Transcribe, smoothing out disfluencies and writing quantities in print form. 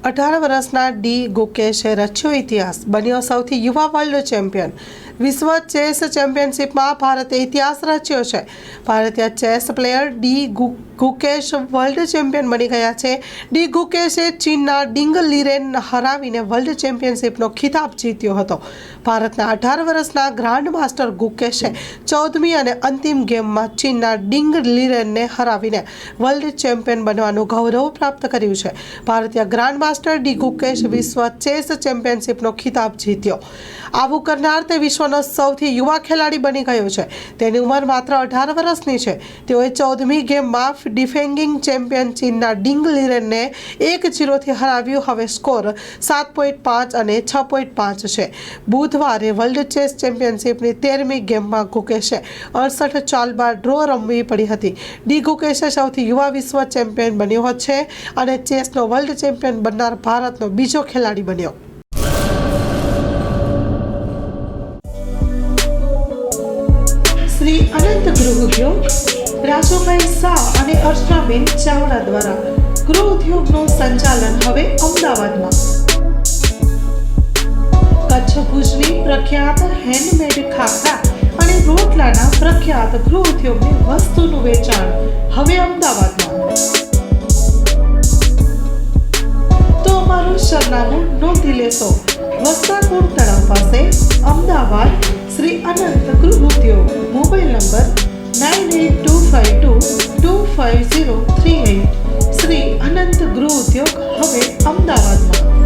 18 વર્ષના ડી ગુકેશે રચ્યો ઇતિહાસ, બન્યો સૌથી યુવા વર્લ્ડ ચેમ્પિયન। વિશ્વ ચેસ ચેમ્પિયનશિપમાં ભારતે ઇતિહાસ રચ્યો છે। ભારતીય chess player D Gukesh world champion બની ગયા છે। ડી ગુકેશે ચીનના ડિંગ લીરેનને હરાવીને વર્લ્ડ ચેમ્પિયનશિપનો ખિતાબ જીત્યો હતો। ભારતના 18 વર્ષના ગ્રાન્ડ માસ્ટર ગુકેશે 14મી અને અંતિમ ગેમમાં ચીનના ડિંગ લીરેનને હરાવીને વર્લ્ડ ચેમ્પિયન બનવાનું ગૌરવ પ્રાપ્ત કર્યું છે। ભારતીય ગ્રાન્ડ માસ્ટર ડી ગુકેશ વિશ્વ ચેસ ચેમ્પિયનશિપનો ખિતાબ જીત્યો। આવું કરનાર તે વિશ્વનો સૌથી યુવા ખેલાડી બની ગયો છે। તેની ઉંમર માત્ર 18 વર્ષની છે। તેઓએ 14મી ગેમમાં ડિફેન્ડિંગ ચેમ્પિયન ચીનના ડિંગ લીરેનને 1-0થી હરાવ્યું। હવે સ્કોર 7.5 અને 6.5 છે। બુધવારે વર્લ્ડ ચેસ ચેમ્પિયનશિપની 13મી ગેમમાં ગુકેશે 68 ચાલ બાદ ડ્રો રમવી પડી હતી। ડી ગુકેશે સૌથી યુવા વિશ્વ ચેમ્પિયન બન્યો છે અને ચેસનો વર્લ્ડ ચેમ્પિયન બનનાર ભારતનો બીજો ખેલાડી બન્યો। શ્રી અનંત ગૃહ ઉદ્યોગ રાજુભાઈ શાહ અને અર્ચનાબેન ચાવડા દ્વારા ગૃહ ઉદ્યોગનું સંચાલન હવે અમદાવાદમાં। કચ્છ ભુજની પ્રખ્યાત હેન્ડમેડ ખાખરા અને રોટલાના પ્રખ્યાત ગૃહ ઉદ્યોગની વસ્તુનું વેચાણ હવે અમદાવાદમાં। તો અમારું સરનામું નોંધી લેશો। વસ્તારપુર તળાવ પાસે, અમદાવાદ, શ્રી અનંત ગૃહ ઉદ્યોગ। Mobile number 9825225038। શ્રી અનંત ગૃહ ઉદ્યોગ હવે અમદાવાદમાં।